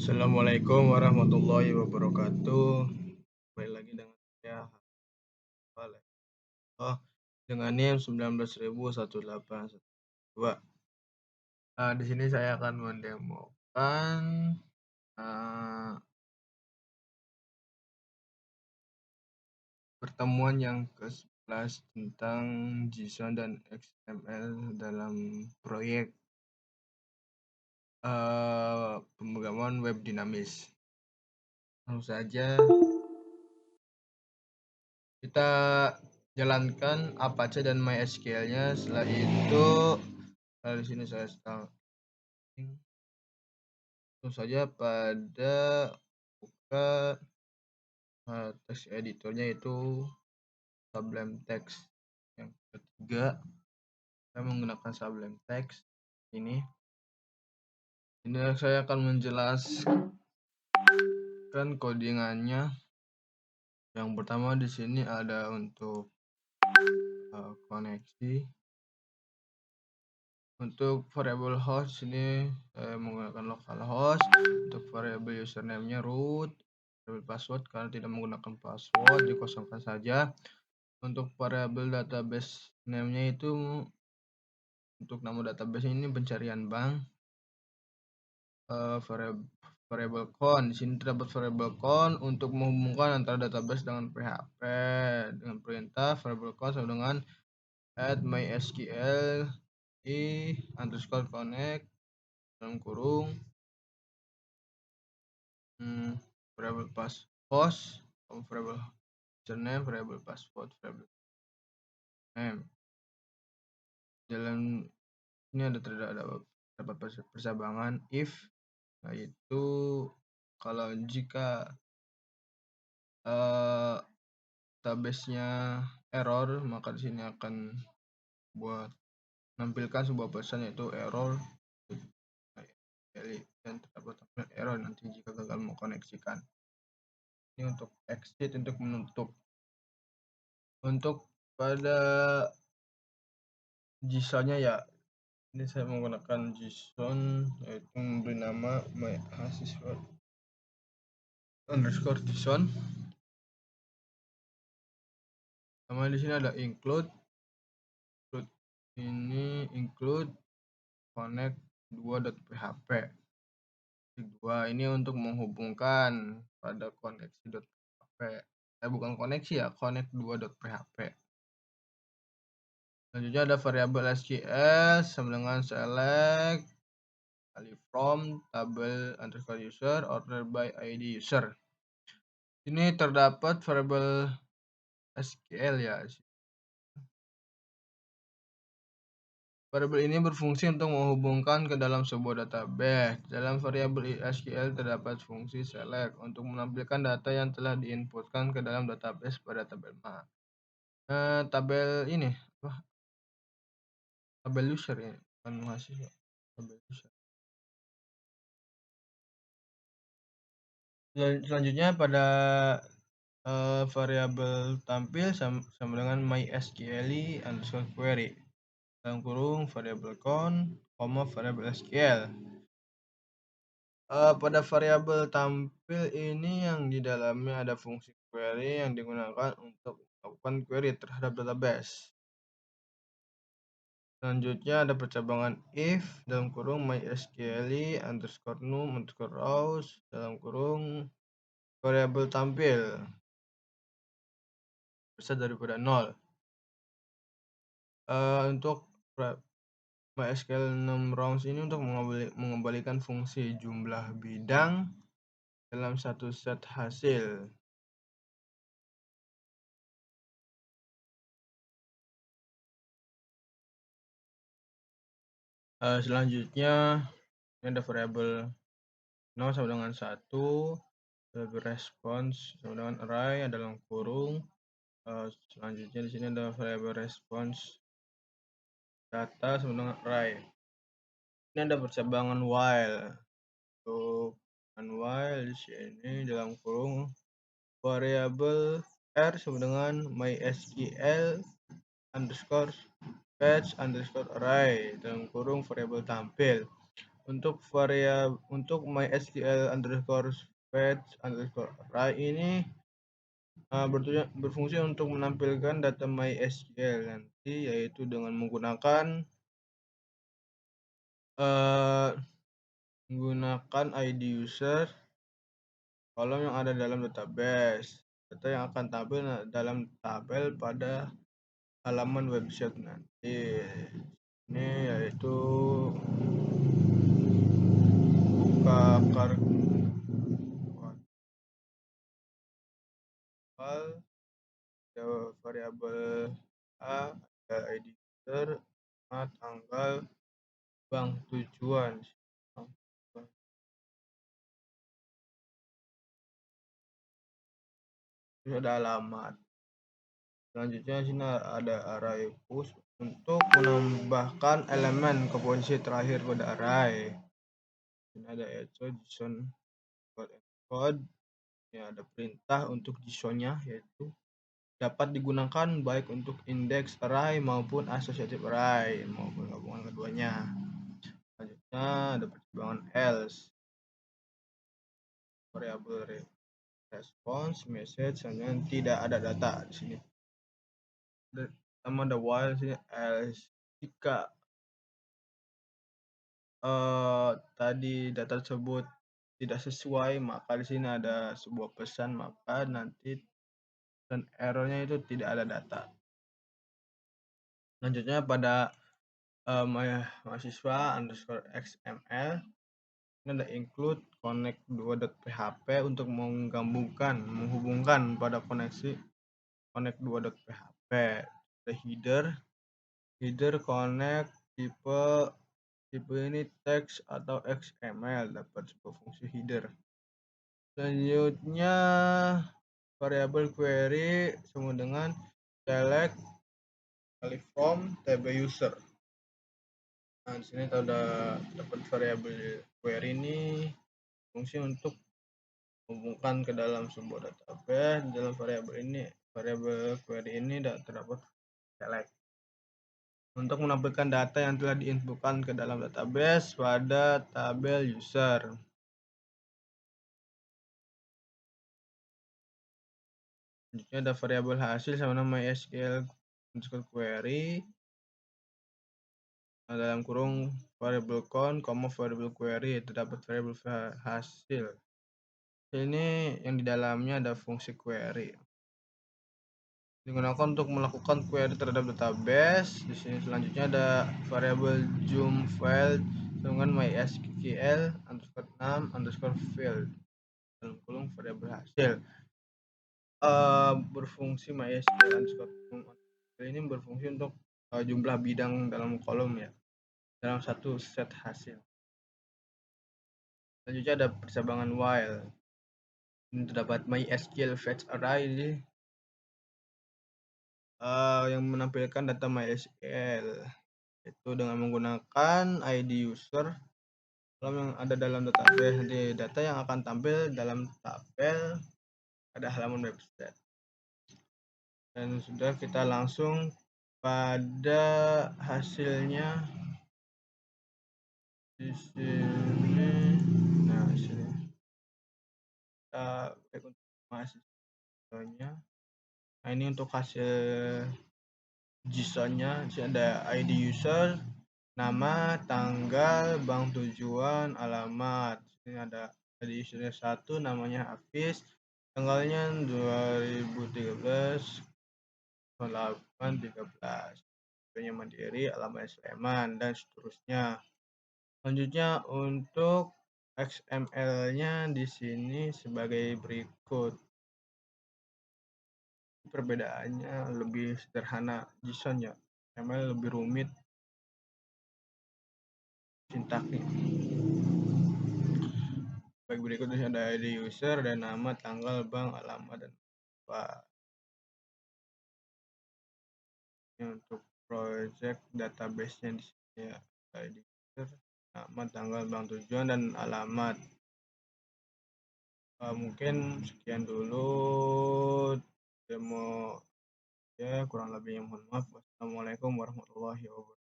Assalamualaikum warahmatullahi wabarakatuh. Kembali lagi dengan saya Hafal. Dengan NIM 19.181. Di sini saya akan mendemokan pertemuan yang ke-11 tentang JSON dan XML dalam proyek pemrograman web dinamis. Langsung saja kita jalankan Apache dan MySQL-nya. Setelah itu di sini saya langsung saja pada buka text editornya, itu Sublime Text. Yang ketiga, saya menggunakan Sublime Text ini saya akan menjelaskan codingannya. Yang pertama di sini ada untuk koneksi. Untuk variable host ini saya menggunakan localhost. Untuk variable username-nya root. Variable password karena tidak menggunakan password dikosongkan saja. Untuk variable database name-nya itu untuk nama database ini pencarian bank. Variable count di sini terdapat variable count untuk menghubungkan antara database dengan PHP dengan perintah variable count sama dengan @mysql _connect dalam kurung variable host, variable username, variable password, variable name. Dalam ini terdapat percabangan if, yaitu kalau jika database-nya error, maka di sini akan menampilkan sebuah pesan yaitu error, dan terdapat error nanti jika gagal mengkoneksikan. Ini untuk exit, untuk menutup. Untuk pada JSON-nya ya, ini saya menggunakan JSON yaitu memberi nama mahasiswa _JSON. Sama di sini ada include connect 2.php. Ini untuk menghubungkan pada koneksi.php. Bukan koneksi ya, connect 2.php. Selanjutnya ada variabel SQL sama dengan select from table underscore user order by ID user. Ini terdapat variabel SQL ya. Variabel ini berfungsi untuk menghubungkan ke dalam sebuah database. Dalam variabel SQL terdapat fungsi select untuk menampilkan data yang telah diinputkan ke dalam database pada tabel tabel user ya, bukan mahasiswa, tabel user. Selanjutnya pada variabel tampil sama dengan mysql_query dalam kurung variabel count, variabel SQL. Pada variabel tampil ini yang di dalamnya ada fungsi query yang digunakan untuk melakukan query terhadap database. Selanjutnya ada percabangan if dalam kurung mysql_num_rows dalam kurung variabel tampil besar daripada 0. Untuk MySQL num_rows ini untuk mengembalikan fungsi jumlah bidang dalam satu set hasil. Selanjutnya ini ada variabel 0 sama dengan 1, variabel response sama dengan array dalam kurung. Selanjutnya di sini ada variabel response data sama dengan array. Ini ada percabangan while. Untuk while di sini dalam kurung variabel r sama dengan mysql_fetch_array dalam kurung variabel tampil. untuk MySQL_fetch_array ini berfungsi untuk menampilkan data MySQL nanti, yaitu dengan menggunakan ID user kolom yang ada dalam database. Data yang akan tampil dalam tabel pada halaman website nanti. Ini yaitu buka ada variabel A, ada ID user, tanggal, bank tujuan. Terus ada alamat. Selanjutnya sini ada array push untuk menambahkan elemen ke posisi terakhir pada array. Ini ada echo, JSON, code. Ini ada perintah untuk JSON-nya, yaitu dapat digunakan baik untuk indeks array maupun associative array maupun gabungan keduanya. Selanjutnya ada pertimbangan else, variabel response, message, hanya tidak ada data di sini. Sama ada while sini else. Jika tadi data tersebut tidak sesuai, maka di sini ada sebuah pesan, maka nanti dan errornya itu tidak ada data. Selanjutnya pada mahasiswa_xml ini ada include connect 2.php untuk menghubungkan pada koneksi connect 2.php. Ada header connect tipe ini teks atau XML, dapat sebuah fungsi header. Selanjutnya variabel query sama dengan select from table user. Nah, di sini kita udah dapat variabel query ini fungsi untuk menghubungkan ke dalam sebuah database. Di dalam variabel query ini terdapat select untuk menampilkan data yang telah diinputkan ke dalam database pada tabel user. Selanjutnya ada variabel hasil sama nama MySQL_query dalam kurung variabel count, variabel query, terdapat variabel hasil. Ini yang di dalamnya ada fungsi query. Digunakan untuk melakukan query terhadap database. Di sini selanjutnya ada variabel zoom file dengan MySQL_name_field dalam kolom variabel hasil. Berfungsi MySQL_name ini berfungsi untuk jumlah bidang dalam kolom ya, dalam satu set hasil. Selanjutnya ada percabangan while. Ini terdapat MySQL_fetch_array ini yang menampilkan data MySQL itu dengan menggunakan ID user yang ada dalam database. Nanti data yang akan tampil dalam tabel pada halaman website. Dan sudah, kita langsung pada hasilnya di sini. Nah, di sini kita untuk mahasiswanya. Nah, ini untuk hasil JSON-nya. Di sini ada ID user, nama, tanggal, bank tujuan, alamat. Ini ada ID user 1, namanya Hafiz, tanggalnya 2013 0813, tipenya Mandiri, alamat Sleman, dan seterusnya. Selanjutnya untuk XML-nya di sini sebagai berikut. Perbedaannya lebih sederhana JSON-nya, XML lebih rumit sintaknya. Baik, berikutnya ada ID user dan nama, tanggal, bank, alamat, dan apa. Ini untuk project database-nya di sini ya, ID user, nama, tanggal, bank tujuan, dan alamat. Mungkin sekian dulu demo ya, kurang lebihnya mohon maaf. Wassalamualaikum warahmatullahi wabarakatuh.